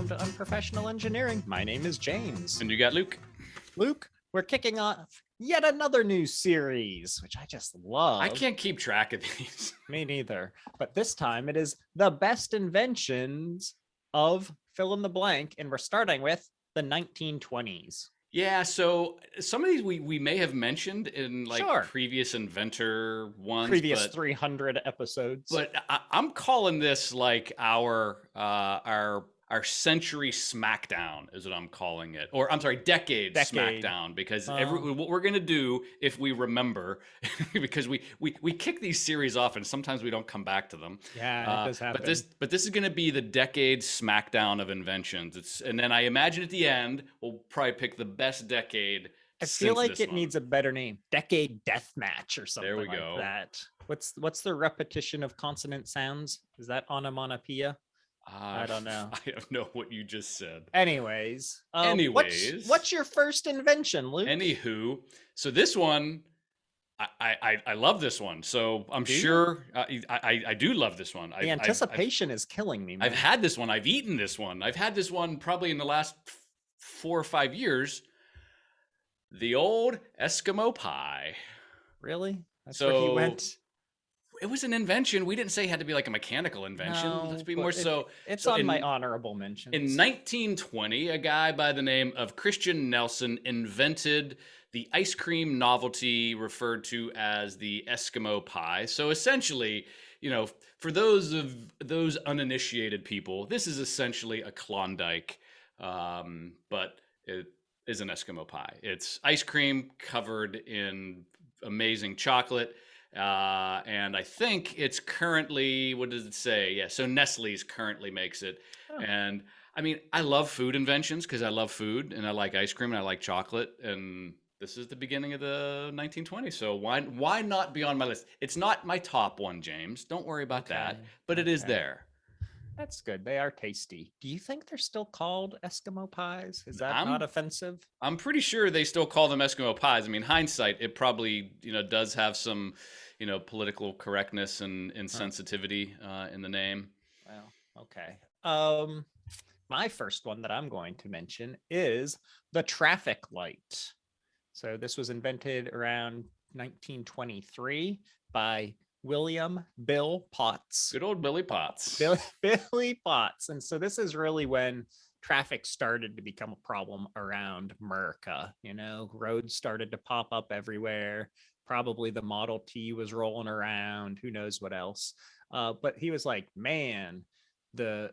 welcome to Unprofessional Engineering. My name is James. And you got Luke. Luke, we're kicking off yet another new series, which I just love. I can't keep track of these. Me neither. But this time it is the best inventions of fill in the blank, and we're starting with the 1920s. Yeah, so some of these we may have mentioned in Sure. previous inventor ones. Previous 300 episodes. But I'm calling this like our century smackdown is what I'm calling it. Or I'm sorry, decade smackdown, because what we're going to do, if we remember, because we kick these series off and sometimes we don't come back to them. Yeah, it does happen. But this is going to be the decade smackdown of inventions. And then I imagine at the end, we'll probably pick the best decade. I feel like it needs a better name. Decade Death Match or something like that. What's the repetition of consonant sounds? Is that onomatopoeia? I don't know. I don't know what you just said. Anyways, what's your first invention, Luke? Anywho, so this one, I love this one. So I'm sure I do love this one. The anticipation is killing me, man. I've had this one. I've eaten this one. I've had this one probably in the last 4 or 5 years. The old Eskimo pie. Really? That's where he went. It was an invention. We didn't say it had to be like a mechanical invention. No, let's be more so. It's on my honorable mentions. In 1920, a guy by the name of Christian Nelson invented the ice cream novelty referred to as the Eskimo pie. So essentially, for those uninitiated people, this is essentially a Klondike, but it is an Eskimo pie. It's ice cream covered in amazing chocolate. And I think it's currently, what does it say? Yeah, so Nestle's currently makes it. Oh. And I mean, I love food inventions because I love food and I like ice cream and I like chocolate. And this is the beginning of the 1920s. So why not be on my list? It's not my top one, James. Don't worry about that. But it is there. That's good. They are tasty. Do you think they're still called Eskimo pies? Is that not offensive? I'm pretty sure they still call them Eskimo pies. I mean, hindsight, it probably, does have some, political correctness and sensitivity in the name. Well, okay. My first one that I'm going to mention is the traffic light. So this was invented around 1923 by William Bill Potts. Good old Billy Potts. Billy Potts. And so this is really when traffic started to become a problem around America. Roads started to pop up everywhere. Probably the Model T was rolling around. Who knows what else? But he was like, man, the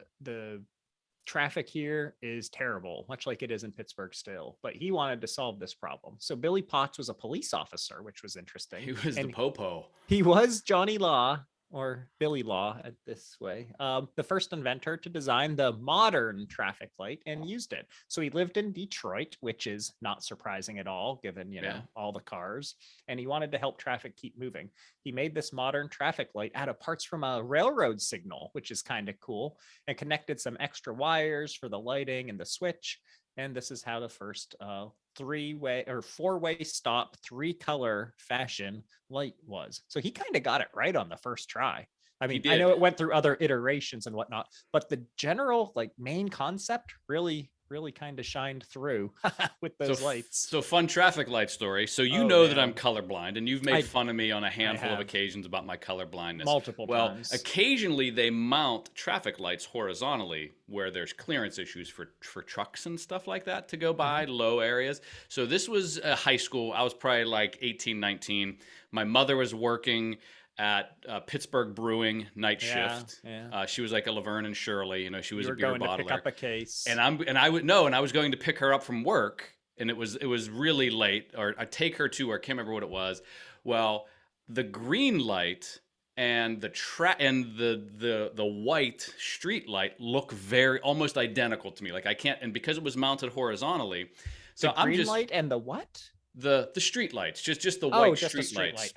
traffic here is terrible, much like it is in Pittsburgh still. But he wanted to solve this problem. So Billy Potts was a police officer, which was interesting. He was the popo. He was Johnny Law, or Billy Law at this way, the first inventor to design the modern traffic light and used it. So he lived in Detroit, which is not surprising at all, given, all the cars. And he wanted to help traffic keep moving. He made this modern traffic light out of parts from a railroad signal, which is kind of cool, and connected some extra wires for the lighting and the switch. And this is how the first three-way or four-way stop 3-color fashion light was. So he kind of got it right on the first try. I mean, I know it went through other iterations and whatnot, but the general main concept really kind of shined through with those lights. So fun traffic light story. So that I'm colorblind, and you've made fun of me on a handful of occasions about my colorblindness. Multiple times. Well, occasionally they mount traffic lights horizontally where there's clearance issues for trucks and stuff like that to go by, low areas. So this was high school. I was probably like 18, 19. My mother was working at Pittsburgh Brewing night shift. Yeah. She was like a Laverne and Shirley. She was a beer bottler. You were going to pick up a case. And I was going to pick her up from work, and it was really late. Or I take her to, or I can't remember what it was. Well, the green light and the white street light look almost identical to me. Like I can't, and because it was mounted horizontally, so the green light and the what? The street lights, just the white street lights,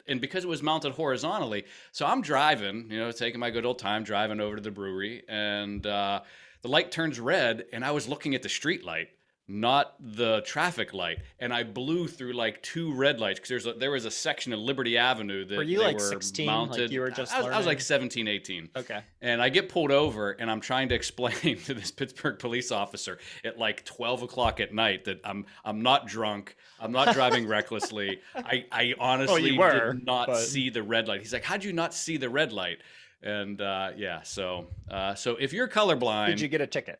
and because it was mounted horizontally, so I'm driving, taking my good old time driving over to the brewery, and the light turns red, and I was looking at the street light, not the traffic light. And I blew through like 2 red lights because there was a section of Liberty Avenue Were that you they like were 16? Like mounted. you were just I was like learning? 17, 18. Okay. And I get pulled over and I'm trying to explain to this Pittsburgh police officer at like 12 o'clock at night that I'm not drunk. I'm not driving recklessly. I Well, you honestly were, did not but see the red light. He's like, how'd you not see the red light? And yeah, so if you're colorblind, did you get a ticket?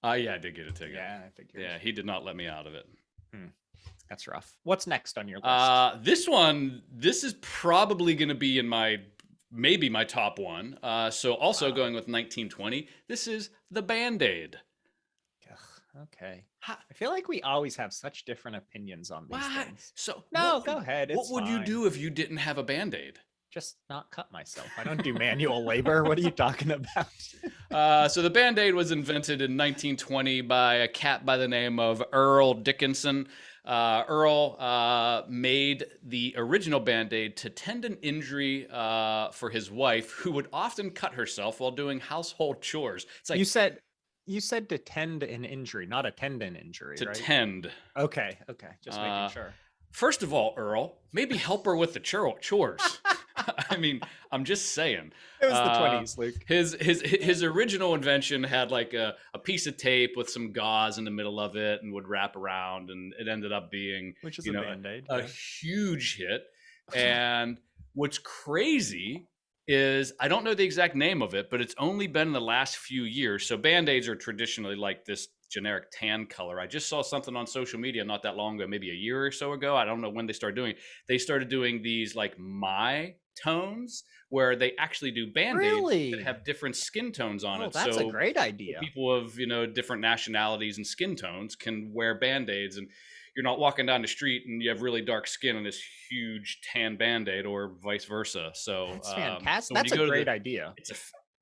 yeah, I did get a ticket. Yeah, I figured. Yeah, he did not let me out of it. That's rough. What's next on your list? This is probably going to be in maybe my top one. So also going with 1920, this is the BandAid. Ugh, okay. I feel like we always have such different opinions on these things. So No, go ahead. What would you do if you didn't have a BandAid? Just not cut myself. I don't do manual labor. What are you talking about? So the BandAid was invented in 1920 by a cat by the name of Earl Dickinson. Earl made the original BandAid to tend an injury for his wife, who would often cut herself while doing household chores. It's like you said to tend an injury, not a tendon injury, to right? tend. Okay, just making sure. First of all, Earl, maybe help her with the chores. I mean, I'm just saying. It was the 20s, Luke. His original invention had like a piece of tape with some gauze in the middle of it and would wrap around, and it ended up being, Which is you know, Band-Aid. a huge hit. And what's crazy is I don't know the exact name of it, but it's only been in the last few years. So Band-Aids are traditionally like this generic tan color. I just saw something on social media not that long ago, maybe a year or so ago. I don't know when they started doing it. They started doing these like my tones where they actually do Band-Aids that have different skin tones on it. That's so a great idea. People of, different nationalities and skin tones can wear Band-Aids, and you're not walking down the street and you have really dark skin and this huge tan Band-Aid, or vice versa. So that's fantastic. So that's a great idea.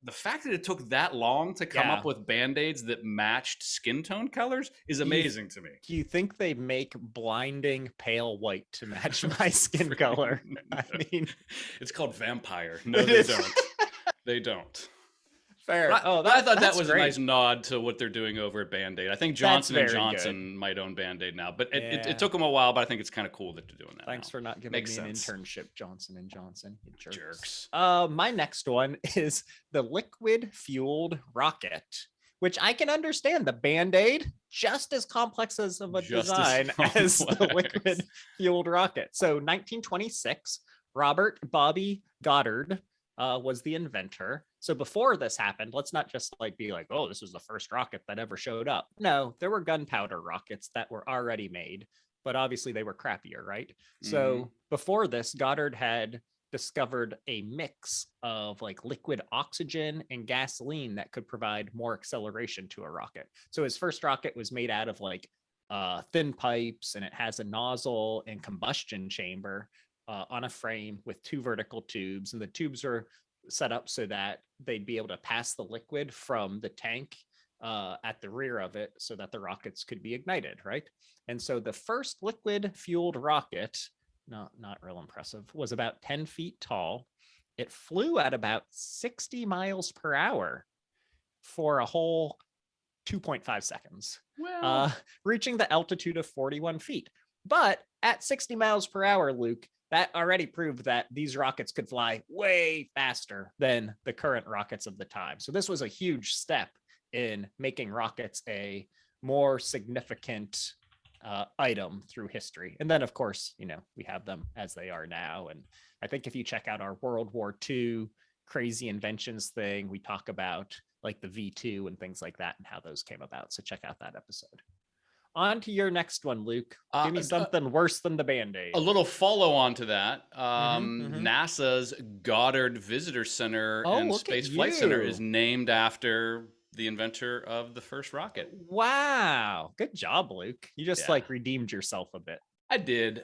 The fact that it took that long to come up with Band-Aids that matched skin tone colors is amazing to me. Do you think they make blinding pale white to match my skin color? I mean, it's called vampire. No, they don't. They don't. Fair. I thought that was a nice nod to what they're doing over at BandAid. I think Johnson & Johnson might own BandAid now, but it took them a while, but I think it's kind of cool that they're doing that. Thanks for not giving me an internship, Johnson & Johnson. You jerks. My next one is the liquid-fueled rocket, which I can understand. The BandAid, just as complex as of a design as the liquid-fueled rocket. So 1926, Robert Bobby Goddard was the inventor. So before this happened, let's not just be like, oh, this was the first rocket that ever showed up. No, there were gunpowder rockets that were already made, but obviously they were crappier, right? Mm-hmm. So before this, Goddard had discovered a mix of liquid oxygen and gasoline that could provide more acceleration to a rocket. So his first rocket was made out of thin pipes, and it has a nozzle and combustion chamber on a frame with 2 vertical tubes, and the tubes are set up so that they'd be able to pass the liquid from the tank at the rear of it so that the rockets could be ignited, right? And so the first liquid fueled rocket, not real impressive, was about 10 feet tall. It flew at about 60 miles per hour for a whole 2.5 seconds, reaching the altitude of 41 feet. But at 60 miles per hour, Luke, that already proved that these rockets could fly way faster than the current rockets of the time. So this was a huge step in making rockets a more significant item through history. And then, of course, we have them as they are now. And I think if you check out our World War II crazy inventions thing, we talk about the V2 and things like that and how those came about. So check out that episode. On to your next one, Luke. Give me something worse than the BandAid. A little follow on to that. NASA's Goddard Visitor Center and Space Flight Center is named after the inventor of the first rocket. Wow. Good job, Luke. You just redeemed yourself a bit. I did.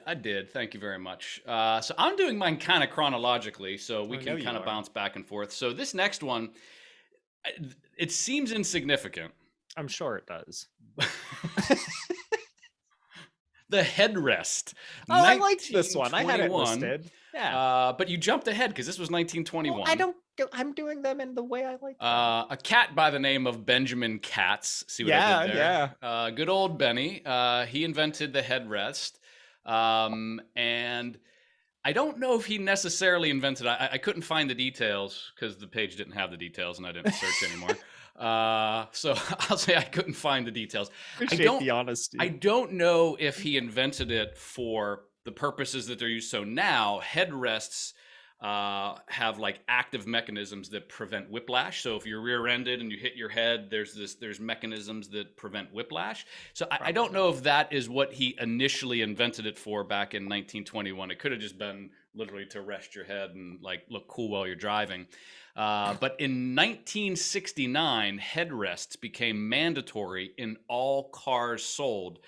Thank you very much. So I'm doing mine kind of chronologically, so we can kind of bounce back and forth. So this next one, it seems insignificant. I'm sure it does. The headrest. Oh, I liked this one. I had it listed. Yeah. But you jumped ahead because this was 1921. Well, I'm doing them in the way I like them. A cat by the name of Benjamin Katz. See what I Yeah, did there? Good old Benny. He invented the headrest. And I don't know if he necessarily invented. I couldn't find the details because the page didn't have the details, and I didn't search anymore. So I'll say I couldn't find the details. Appreciate the honesty. I don't know if he invented it for the purposes that they're used. So now headrests have like active mechanisms that prevent whiplash. So if you're rear-ended and you hit your head, there's mechanisms that prevent whiplash. So I don't know if that is what he initially invented it for back in 1921. It could have just been literally to rest your head and like look cool while you're driving. But in 1969, headrests became mandatory in all cars sold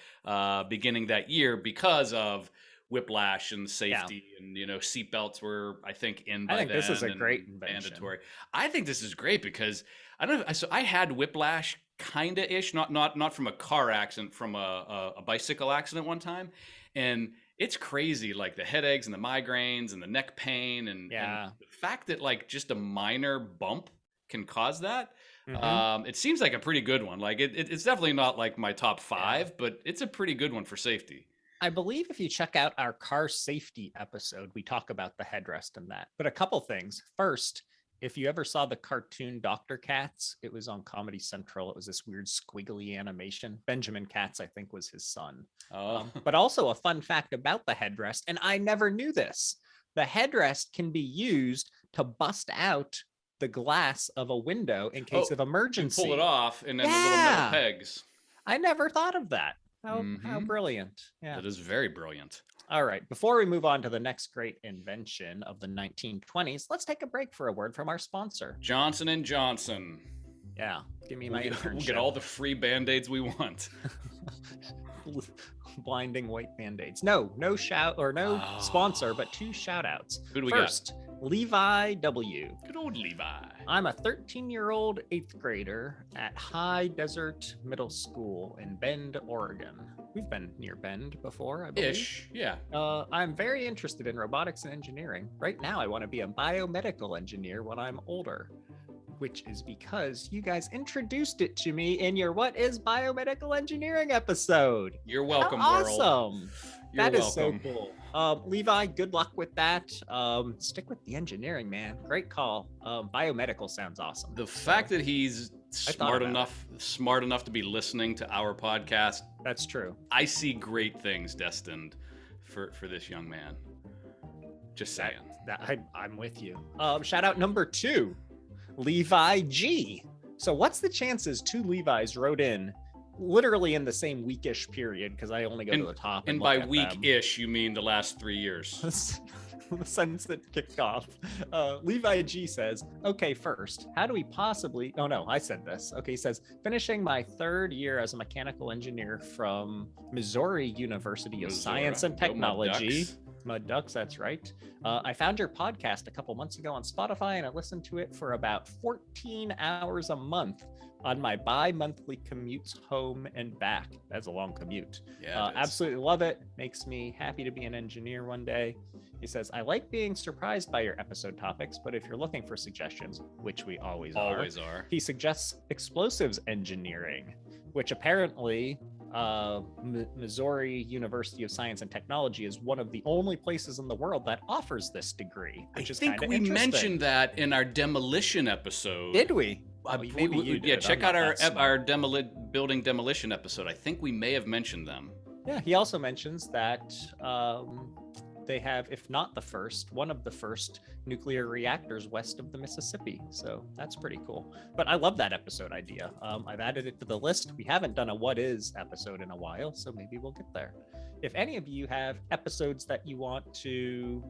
beginning that year because of whiplash and safety, and seatbelts were, I think, in by then. I think this is a great invention. Mandatory. I think this is great because I don't know. So I had whiplash kinda ish, not from a car accident, from a bicycle accident one time, and it's crazy, like the headaches and the migraines and the neck pain and the fact that like just a minor bump can cause that. It seems like a pretty good one. Like it's definitely not like my top 5, but it's a pretty good one for safety. I believe if you check out our car safety episode, we talk about the headrest and that. But a couple things. First, if you ever saw the cartoon Dr. Katz, it was on Comedy Central. It was this weird squiggly animation. Benjamin Katz, I think, was his son. But also a fun fact about the headrest, and I never knew this. The headrest can be used to bust out the glass of a window in case of emergency. Pull it off, and then the little metal pegs. I never thought of that. How brilliant. Yeah. That is very brilliant. All right. Before we move on to the next great invention of the 1920s, let's take a break for a word from our sponsor. Johnson & Johnson. Yeah. Give me my internship. We'll get all the free Band-Aids we want. Blinding white Band-Aids. No sponsor, but 2 shout outs. Who do we First, Levi W. Good old Levi. I'm a 13-year-old 8th grader at High Desert Middle School in Bend, Oregon. We've been near Bend before, I believe. Ish, yeah. I'm very interested in robotics and engineering. Right now, I want to be a biomedical engineer when I'm older, which is because you guys introduced it to me in your What is Biomedical Engineering episode. You're welcome, How world. Awesome. You're that is welcome. So cool. Levi, good luck with that. Stick with the engineering, man. Great call. Biomedical sounds awesome. The fact that he's smart enough to be listening to our podcast. That's true. I see great things destined for this young man. Just saying. I'm with you. Shout out number 2, Levi G. So what's the chances 2 Levis wrote in literally in the same weekish period, because I only go to the top. And by week-ish, you mean the last 3 years. The sentence that kicked off. Levi G says, okay, first, how do we possibly... Oh, no, I said this. Okay, he says, finishing my 3rd year as a mechanical engineer from Missouri University of Science and Technology. Mud Ducks, that's right. I found your podcast a couple months ago on Spotify, and I listened to it for about 14 hours a month on my bi-monthly commutes home and back. That's a long commute. Yeah, absolutely love it. Makes me happy to be an engineer one day. He says, I like being surprised by your episode topics, but if you're looking for suggestions, which we always are, he suggests explosives engineering, which apparently Missouri University of Science and Technology is one of the only places in the world that offers this degree, which is kind of interesting. I think we mentioned that in our demolition episode. Did we? Maybe you did. Check out our building demolition episode. I think we may have mentioned them. Yeah, he also mentions that they have, if not the first, one of the first nuclear reactors west of the Mississippi. So that's pretty cool. But I love that episode idea. I've added it to the list. We haven't done a What Is episode in a while, so maybe we'll get there. If any of you have episodes that you want to,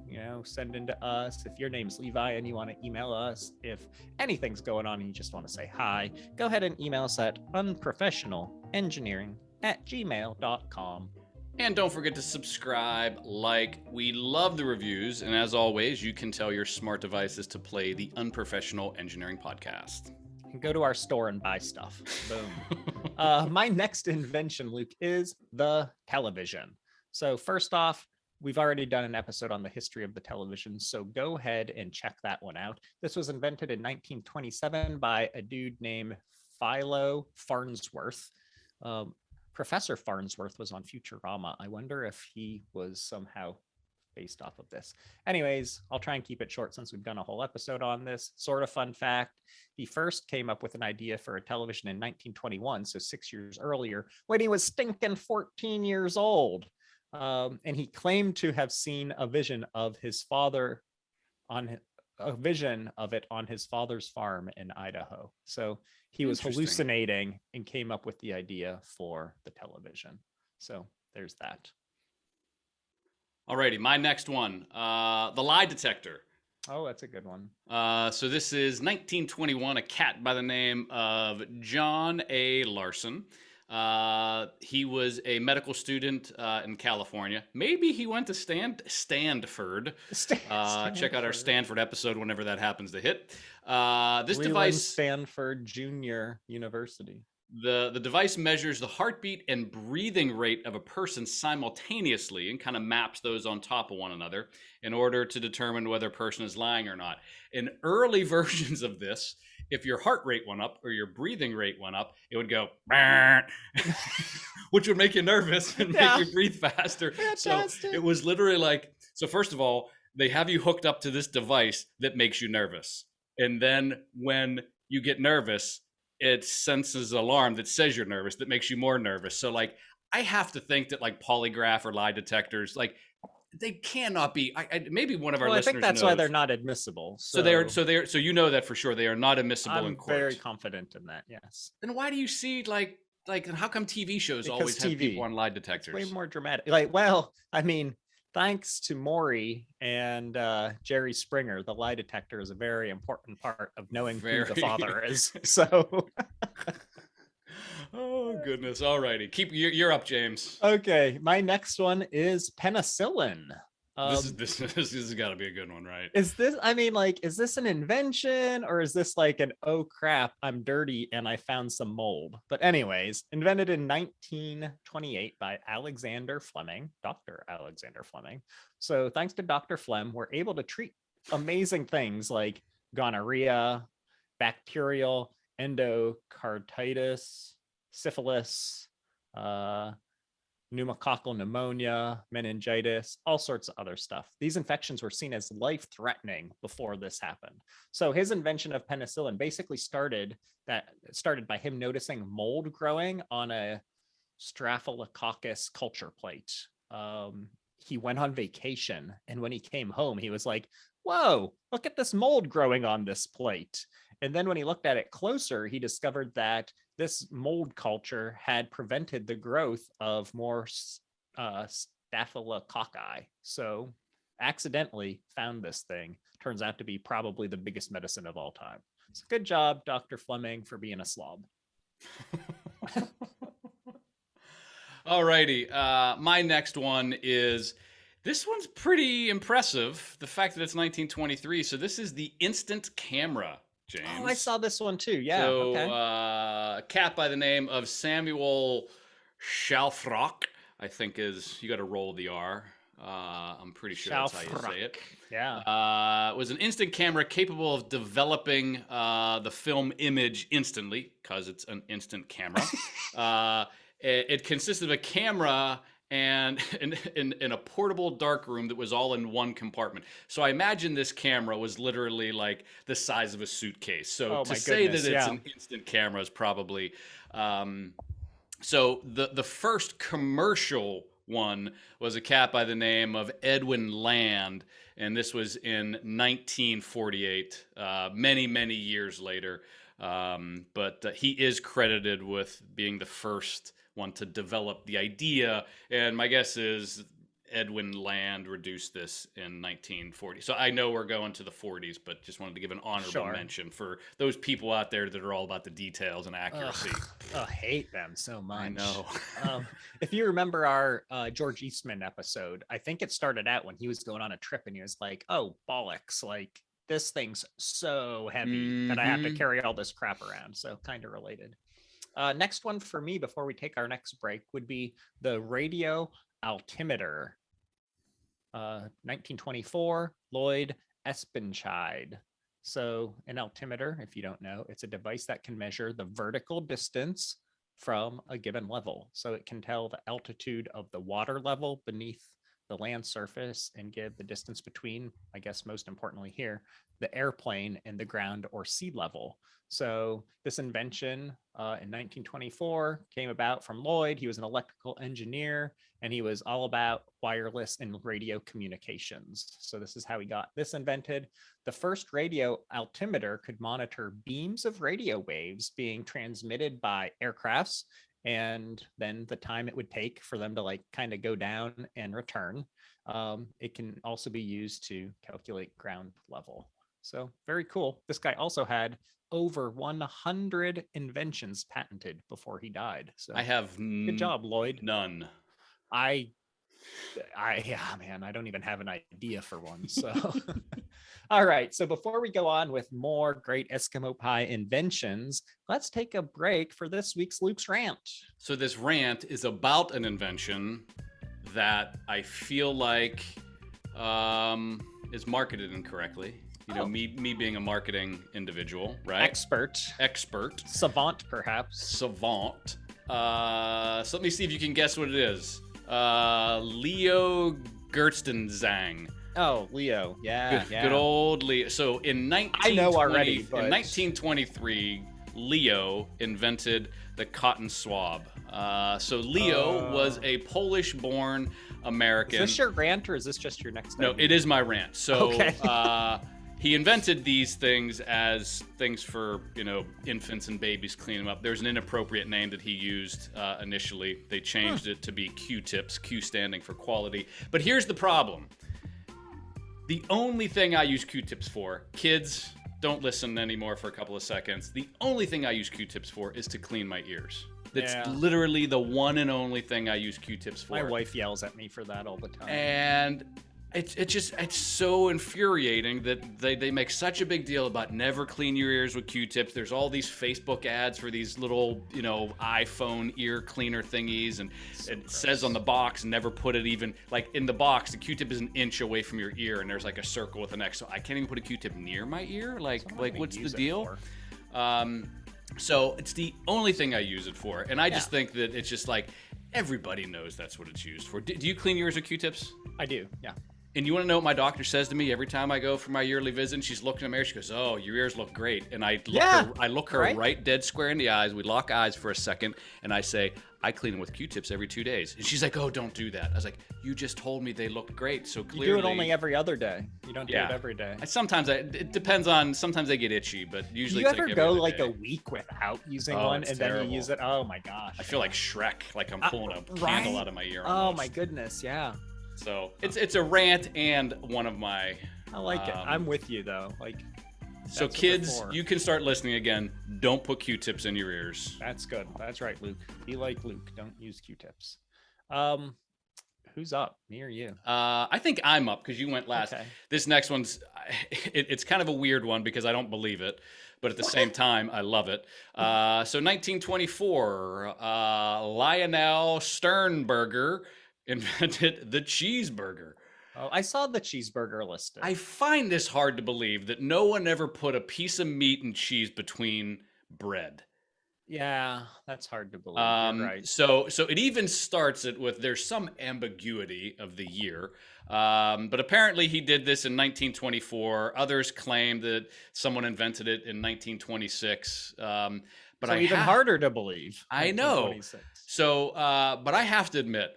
send into us, if your name's Levi and you want to email us, if anything's going on and you just want to say hi, go ahead and email us at unprofessionalengineering@gmail.com. And don't forget to subscribe, we love the reviews. And as always, you can tell your smart devices to play the Unprofessional Engineering Podcast. And go to our store and buy stuff. Boom. My next invention, Luke, is the television. So first off, we've already done an episode on the history of the television, so go ahead and check that one out. This was invented in 1927 by a dude named Philo Farnsworth. Um, Professor Farnsworth was on Futurama. I wonder if he was somehow based off of this. Anyways, I'll try and keep it short since we've done a whole episode on this. Sort of fun fact, he first came up with an idea for a television in 1921, so 6 years earlier, when he was stinking 14 years old. And he claimed to have seen a vision of his father on a vision of it on his father's farm in Idaho. So he was hallucinating and came up with the idea for the television. So there's that. Alrighty, my next one, the lie detector. Oh, that's a good one. So this is 1921, a cat by the name of John A. Larson. He was a medical student in California. Maybe he went to Stanford. Check out our Stanford episode whenever that happens to hit. This device, Stanford Junior University. The device measures the heartbeat and breathing rate of a person simultaneously and kind of maps those on top of one another in order to determine whether a person is lying or not. In early versions of this, if your heart rate went up or your breathing rate went up, it would go, which would make you nervous and make you breathe faster. Fantastic. So it was literally like, so first of all, they have you hooked up to this device that makes you nervous. And then when you get nervous, it senses an alarm that says you're nervous, that makes you more nervous. So like, I have to think that like polygraph or lie detectors, like they cannot be. Maybe one of our listeners I think that's knows. why they're not admissible. So you know that for sure they are not admissible in court. I'm very confident in that. Yes. Then why do you see like how come TV shows always have people on lie detectors? It's way more dramatic. Like, well, I mean, thanks to Maury and Jerry Springer, the lie detector is a very important part of knowing who the father is. So. Oh goodness! Alrighty, you're up, James. Okay, my next one is penicillin. This has got to be a good one, right? Is this? I mean, like, is this an invention or is this like an oh crap, I'm dirty and I found some mold? But anyways, invented in 1928 by Alexander Fleming, Dr. Alexander Fleming. So thanks to Dr. Flem, we're able to treat amazing things like gonorrhea, bacterial endocarditis, syphilis, pneumococcal pneumonia, meningitis, all sorts of other stuff. These infections were seen as life-threatening before this happened. So his invention of penicillin basically started by him noticing mold growing on a Staphylococcus culture plate. He went on vacation, and when he came home, he was like, whoa, look at this mold growing on this plate. And then when he looked at it closer, he discovered that this mold culture had prevented the growth of more staphylococci. So accidentally found this thing. Turns out to be probably the biggest medicine of all time. So good job, Dr. Fleming, for being a slob. All righty. My next one is, this one's pretty impressive. The fact that it's 1923. So this is the instant camera. James. Oh, I saw this one too. Yeah. So, okay. A cat by the name of Samuel Shalfrock, I think you got to roll the R. I'm pretty sure that's how you say it. Yeah. It was an instant camera capable of developing the film image instantly because it's an instant camera. It consisted of a camera and in a portable dark room that was all in one compartment. So I imagine this camera was literally like the size of a suitcase. So to say that it's an instant camera is probably so the first commercial one was a cat by the name of Edwin Land, and this was in 1948, many years later. But he is credited with being the first one to develop the idea, and my guess is Edwin Land reduced this in 1940. So I know we're going to the 40s, but just wanted to give an honorable mention for those people out there that are all about the details and accuracy. I hate them so much. I know. If you remember our George Eastman episode, I think it started out when he was going on a trip and he was like, oh, bollocks, like this thing's so heavy that I have to carry all this crap around. So kind of related. Next one for me before we take our next break would be the radio altimeter. 1924, Lloyd Espenscheid. So, an altimeter, if you don't know, it's a device that can measure the vertical distance from a given level. So, it can tell the altitude of the water level beneath the land surface and give the distance between, I guess, most importantly here, the airplane and the ground or sea level. So, this invention in 1924 came about from Lloyd. He was an electrical engineer and he was all about wireless and radio communications. So this is how he got this invented. The first radio altimeter could monitor beams of radio waves being transmitted by aircrafts and then the time it would take for them to like kind of go down and return. It can also be used to calculate ground level. So very cool. This guy also had over 100 inventions patented before he died. So I have good job, Lloyd. none. I yeah, man, I don't even have an idea for one. So, all right. So, before we go on with more great Eskimo pie inventions, let's take a break for this week's Luke's rant. So this rant is about an invention that I feel like is marketed incorrectly. You know, me being a marketing individual, right? Expert, savant, perhaps. Savant. So let me see if you can guess what it is. Leo Gerstenzang. Oh, Leo. Yeah, Good old Leo. So in 1923, Leo invented the cotton swab. So Leo was a Polish-born American. Is this your rant or is this just your next No, idea? it is my rant. So okay. he invented these things as things for, infants and babies, clean them up. There's an inappropriate name that he used initially. They changed it to be Q-tips, Q standing for quality. But here's the problem. The only thing I use Q-tips for, kids, don't listen anymore for a couple of seconds. The only thing I use Q-tips for is to clean my ears. That's literally the one and only thing I use Q-tips for. My wife yells at me for that all the time. And it's so infuriating that they make such a big deal about never clean your ears with Q-tips. There's all these Facebook ads for these little, iPhone ear cleaner thingies, and it says on the box, never put it even, like in the box, the Q-tip is an inch away from your ear, and there's like a circle with an X, so I can't even put a Q-tip near my ear? Like what's the deal? So it's the only thing I use it for, and I just think that it's just like, everybody knows that's what it's used for. Do you clean yours with Q-tips? I do, yeah. And you want to know what my doctor says to me every time I go for my yearly visit? And she's looking at me, she goes, "Oh, your ears look great." And I look her right dead square in the eyes. We lock eyes for a second, and I say, "I clean them with Q-tips every 2 days." And she's like, "Oh, don't do that." I was like, "You just told me they looked great, so clearly." You do it only every other day. You don't do it every day. It depends on. Sometimes they get itchy, but usually. Do you ever go like a week without using one, and terrible. then you use it? Oh my gosh! I feel like Shrek, like I'm pulling a candle out of my ear. Oh my goodness, yeah. So it's a rant and one of my. I like it. I'm with you though. Like. So kids, you can start listening again. Don't put Q-tips in your ears. That's good. That's right, Luke. Be like Luke. Don't use Q-tips. Who's up? Me or you? I think I'm up because you went last. Okay. This next one's it's kind of a weird one because I don't believe it, but at the same time I love it. So 1924, Lionel Sternberger invented the cheeseburger. Oh, I saw the cheeseburger listed. I find this hard to believe that no one ever put a piece of meat and cheese between bread. Yeah, that's hard to believe. You're right. So it even starts it with there's some ambiguity of the year, but apparently he did this in 1924. Others claim that someone invented it in 1926. But so even harder to believe. I know. So, but I have to admit,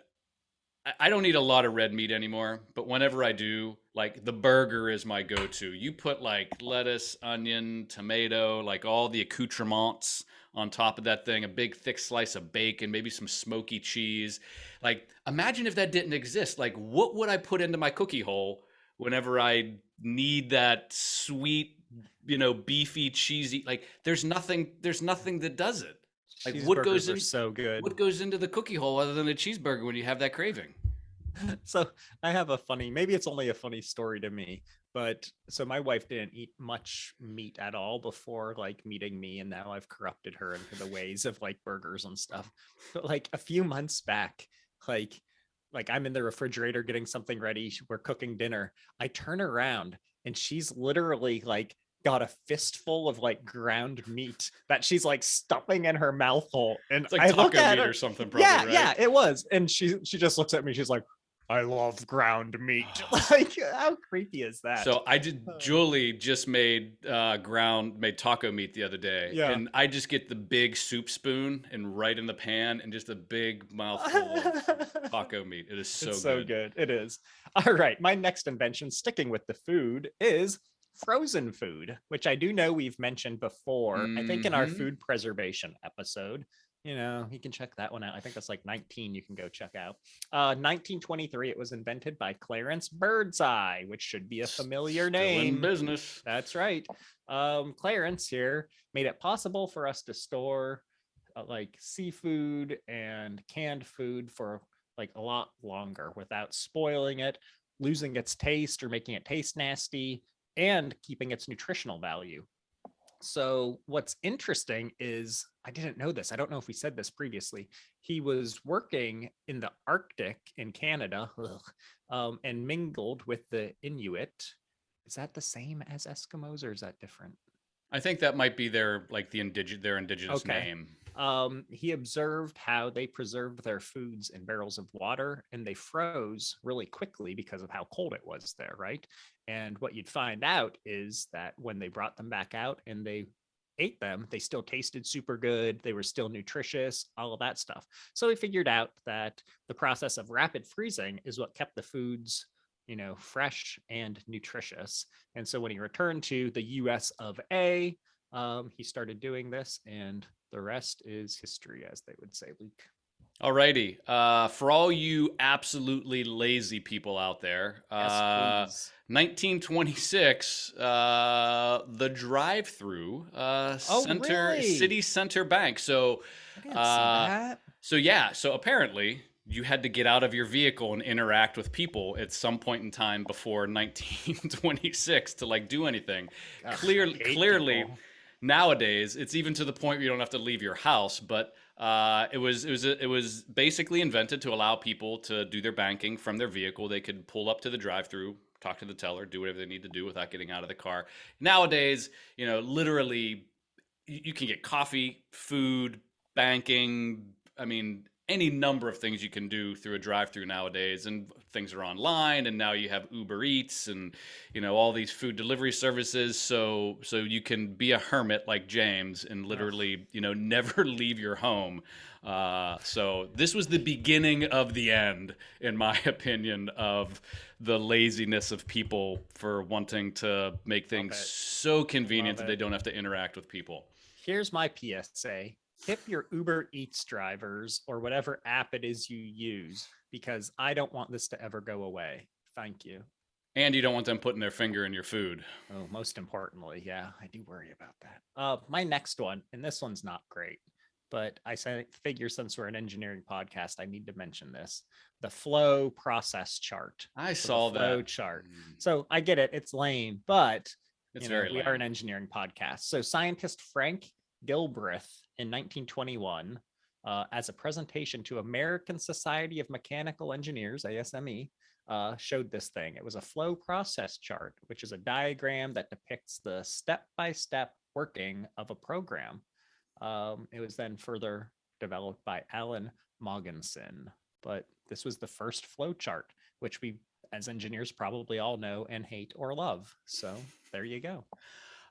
I don't eat a lot of red meat anymore, but whenever I do, like the burger is my go-to. You put like lettuce, onion, tomato, like all the accoutrements on top of that thing, a big thick slice of bacon, maybe some smoky cheese. Like imagine if that didn't exist. Like what would I put into my cookie hole whenever I need that sweet, beefy, cheesy, like there's nothing that does it. Like what goes in so good. What goes into the cookie hole other than a cheeseburger when you have that craving? So I have maybe it's only a funny story to me, but so my wife didn't eat much meat at all before like meeting me, and now I've corrupted her into the ways of like burgers and stuff. But like a few months back, like like I'm in the refrigerator getting something ready. We're cooking dinner. I turn around and she's literally like got a fistful of like ground meat that she's like stuffing in her mouth hole. And It's like I look taco at meat her. or something, probably, Yeah, right? yeah, it was. And she just looks at me. She's like, I love ground meat. Like, how creepy is that? So I did. Julie just made made taco meat the other day, Yeah. and I just get the big soup spoon and right in the pan, and just a big mouthful of taco meat. It is It's so so good. good. It is. All right. My next invention, sticking with the food, is frozen food, which I do know we've mentioned before. I think in our Hmm. food preservation episode, you can check that one out. I think that's like 19 you can go check out. 1923, it was invented by Clarence Birdseye, which should be a familiar Still in name. business. That's right. Clarence here made it possible for us to store like seafood and canned food for like a lot longer without spoiling it, losing its taste or making it taste nasty, and keeping its nutritional value. So, what's interesting is I didn't know this. I don't know if we said this previously. He was working in the Arctic in Canada and mingled with the Inuit. Is that the same as Eskimos or is that different? I think that might be their indigenous Okay. name. He observed how they preserved their foods in barrels of water and they froze really quickly because of how cold it was there, right? And what you'd find out is that when they brought them back out and they ate them, they still tasted super good. They were still nutritious, all of that stuff. So he figured out that the process of rapid freezing is what kept the foods, fresh and nutritious. And so when he returned to the US of A, he started doing this, and the rest is history, as they would say, Luke. Alrighty. For all you absolutely lazy people out there, Yes, please. 1926, the drive-through Oh, center really? city center bank. So, I didn't see uh, that. so yeah. So apparently, you had to get out of your vehicle and interact with people at some point in time before 1926 to like do anything. Ugh, I hate Clearly, people. nowadays it's even to the point where you don't have to leave your house, but it was basically invented to allow people to do their banking from their vehicle. They could pull up to the drive-through, talk to the teller, do whatever they need to do without getting out of the car. Nowadays, literally, you can get coffee, food, banking. I mean, any number of things you can do through a drive-through nowadays, and things are online. And now you have Uber Eats and all these food delivery services. So you can be a hermit like James and Ugh, literally never leave your home. So this was the beginning of the end, in my opinion, of the laziness of people for wanting to make love things it. so convenient Love that they it. don't have to interact with people. Here's my PSA. Tip your Uber Eats drivers or whatever app it is you use because I don't want this to ever go away. Thank you. And you don't want them putting their finger in your food. Oh, most importantly, yeah, I do worry about that. My next one, and this one's not great, but figure since we're an engineering podcast, I need to mention this: the flow process chart. I So the saw flow that. chart. So I get it; it's lame, but It's very we are an lame. engineering podcast. So scientist Frank Gilbreth in 1921, as a presentation to American Society of Mechanical Engineers (ASME), showed this thing. It was a flow process chart, which is a diagram that depicts the step by step working of a program. It was then further developed by Alan Mogensen. But this was the first flow chart, which we as engineers probably all know and hate or love. So there you go.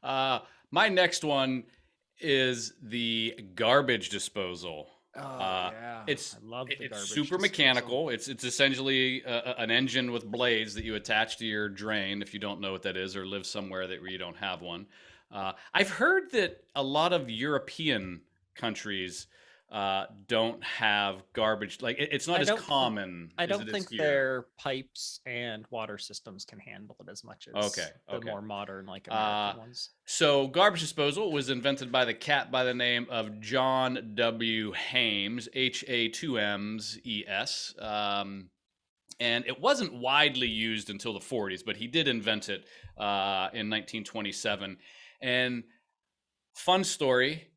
Uh, my next one is the garbage disposal. Oh Uh, yeah, it's I love the it's garbage super disposal. mechanical. It's essentially an engine with blades that you attach to your drain. If you don't know what that is, or live somewhere where you don't have one, I've heard that a lot of European countries don't have garbage. Like it's not I as don't th- common I as don't it is think here. their pipes and water systems can handle it as much Okay, as the okay. more modern like Uh, American ones. so garbage disposal was invented by the cat by the name of John W. Hames, H-A-2-M-E-S. And it wasn't widely used until the 40s, but he did invent it in 1927. And fun story,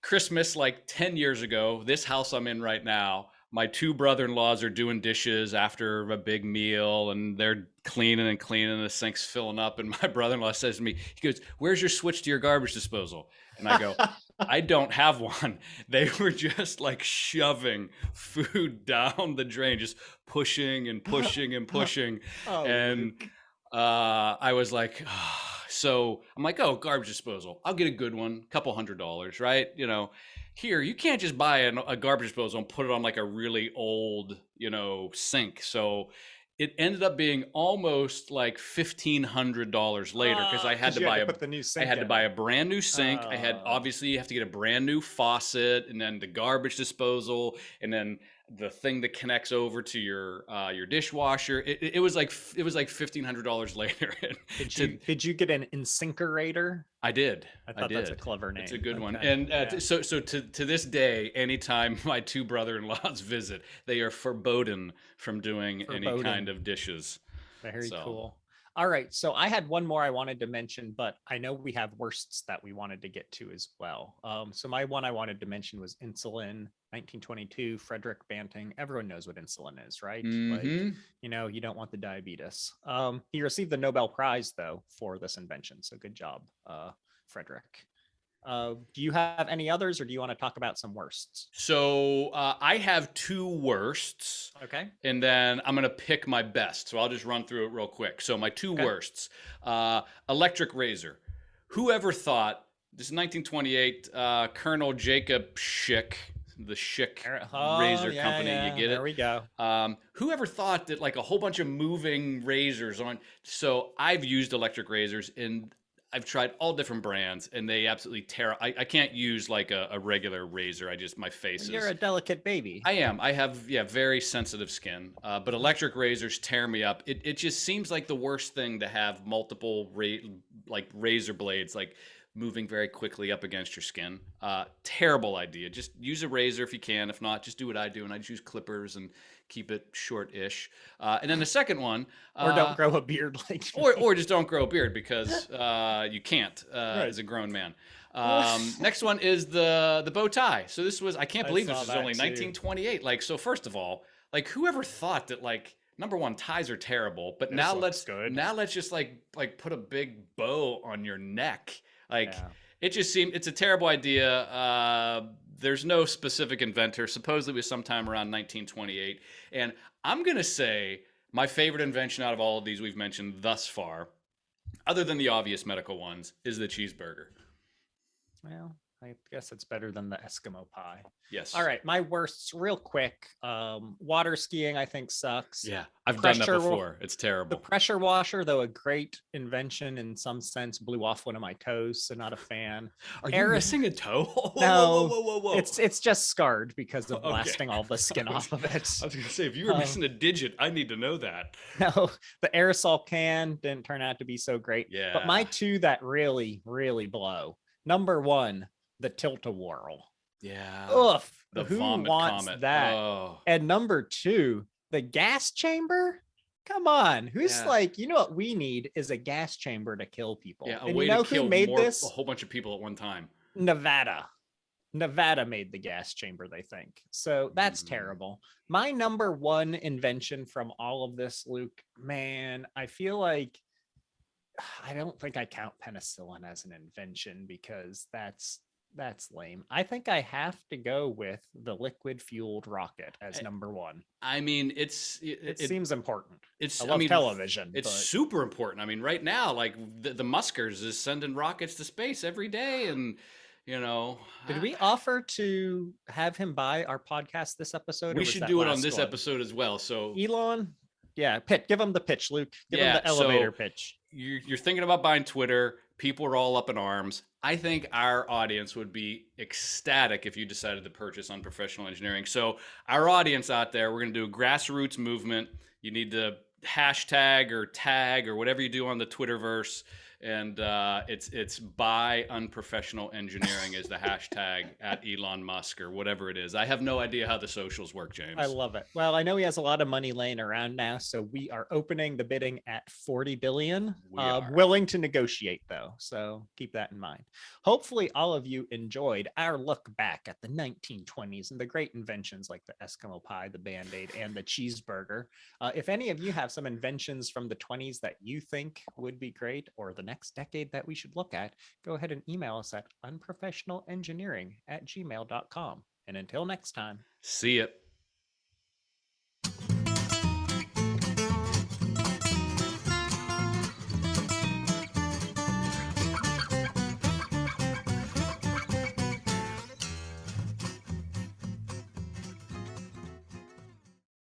Christmas like 10 years ago, this house I'm in right now, my two brother-in-laws are doing dishes after a big meal, and they're cleaning and cleaning, and the sink's filling up. And my brother-in-law says to me, he goes, "Where's your switch to your garbage disposal?" And I go, "I don't have one." They were just like shoving food down the drain, just pushing and pushing and pushing. Oh, And Luke. I was like, so I'm like, oh, garbage disposal. I'll get a good one, couple $100, right? You know, here, you can't just buy a garbage disposal and put it on like a really old, sink. So it ended up being almost like $1,500 later because I had 'Cause to you had buy to a put the new I sink had to in. buy a brand new sink. I had Uh, obviously you have to get a brand new faucet and then the garbage disposal and then the thing that connects over to your dishwasher. It was like $1,500 later. did to you did you get an incinerator? I did. I I thought that's a did. clever It's a name. good one. Okay. And Yeah. so to this day, anytime my two brother-in-laws visit, they are forbidden from doing any kind Foreboding. of dishes. Very So, cool. All right. So I had one more I wanted to mention, but I know we have worsts that we wanted to get to as well. So my one I wanted to mention was insulin, 1922, Frederick Banting. Everyone knows what insulin is, right? Like, mm-hmm. you don't want the diabetes. He received the Nobel Prize though for this invention. So good job, Frederick. Do you have any others, or do you want to talk about some worsts? So I have two worsts, Okay. and then I'm gonna pick my best. So I'll just run through it real quick. So my two Okay. worsts: electric razor. Whoever thought this is 1928? Colonel Jacob Schick, the Schick Oh, razor yeah, company. You yeah. get There it? we go. Whoever thought that like a whole bunch of moving razors on? So I've used electric razors and I've tried all different brands and they absolutely tear. I can't use like a regular razor. My face You're is. a delicate baby. I am. I have, yeah, very sensitive skin. But electric razors tear me up. It just seems like the worst thing to have multiple like razor blades like moving very quickly up against your skin. Terrible idea. Just use a razor if you can. If not, just do what I do, and I just use clippers and keep it short-ish. And then the second one, Or don't grow a beard like me. or just don't grow a beard because you can't Right. as a grown man. Next one is the bow tie. So this was, I can't I believe this saw is that only too. 1928. Like, so first of all, like whoever thought that like number one, ties are terrible, but This now looks good. let's just like put a big bow on your neck. Like Yeah. it just seemed it's a terrible idea. There's no specific inventor. Supposedly it was sometime around 1928. And I'm gonna say my favorite invention out of all of these we've mentioned thus far, other than the obvious medical ones, is the cheeseburger. Well, I guess it's better than the Eskimo pie. Yes. All right, my worsts real quick. Water skiing I think sucks. Yeah, I've done that Pressure before. It's The terrible. pressure washer, though a great invention in some sense, blew off one of my toes, so not a fan. Are you Air- missing a toe? Whoa, No, whoa. it's just scarred because of Okay. blasting all the skin I was- off of it. I was gonna say if you were missing a digit, I need to know that. No, the aerosol can didn't turn out to be so great. Yeah. But my two that really, really blow. Number one, the tilt-a-whirl. Yeah. Ugh, The who vomit wants comet. that? Oh. And number two, the gas chamber. Come on, who's Yeah. like, what we need is a gas chamber to kill people. Yeah, a And way you know to kill who made a this? whole bunch of people at one time. Nevada. Nevada made the gas chamber, they think. So that's terrible. My number one invention from all of this, Luke, man, I feel like I don't think I count penicillin as an invention because that's lame. I think I have to go with the liquid fueled rocket as number one. I mean, It seems important. I love television. It's but super important. I mean, right now, like the Muskers is sending rockets to space every day, and did we offer to have him buy our podcast this episode? or We was should that do it on last this one? episode as well. So Elon, yeah, give him the pitch, Luke. Give him Yeah, the elevator so- pitch. you're thinking about buying Twitter. People are all up in arms. I think our audience would be ecstatic if you decided to purchase Unprofessional Engineering. So our audience out there, we're going to do a grassroots movement. You need to hashtag or tag or whatever you do on the Twitterverse and it's by unprofessional engineering is the hashtag at Elon Musk or whatever it is. I have no idea how the socials work, I James. love it. Well, I know he has a lot of money laying around now, so we are opening the bidding at 40 billion. We are. Willing to negotiate though, so keep that in mind. Hopefully, all of you enjoyed our look back at the 1920s and the great inventions like the Eskimo pie, the BandAid, and the cheeseburger. If any of you have some inventions from the 20s that you think would be great or the next decade that we should look at, go ahead and email us at unprofessionalengineering@gmail.com. And until next time. See it.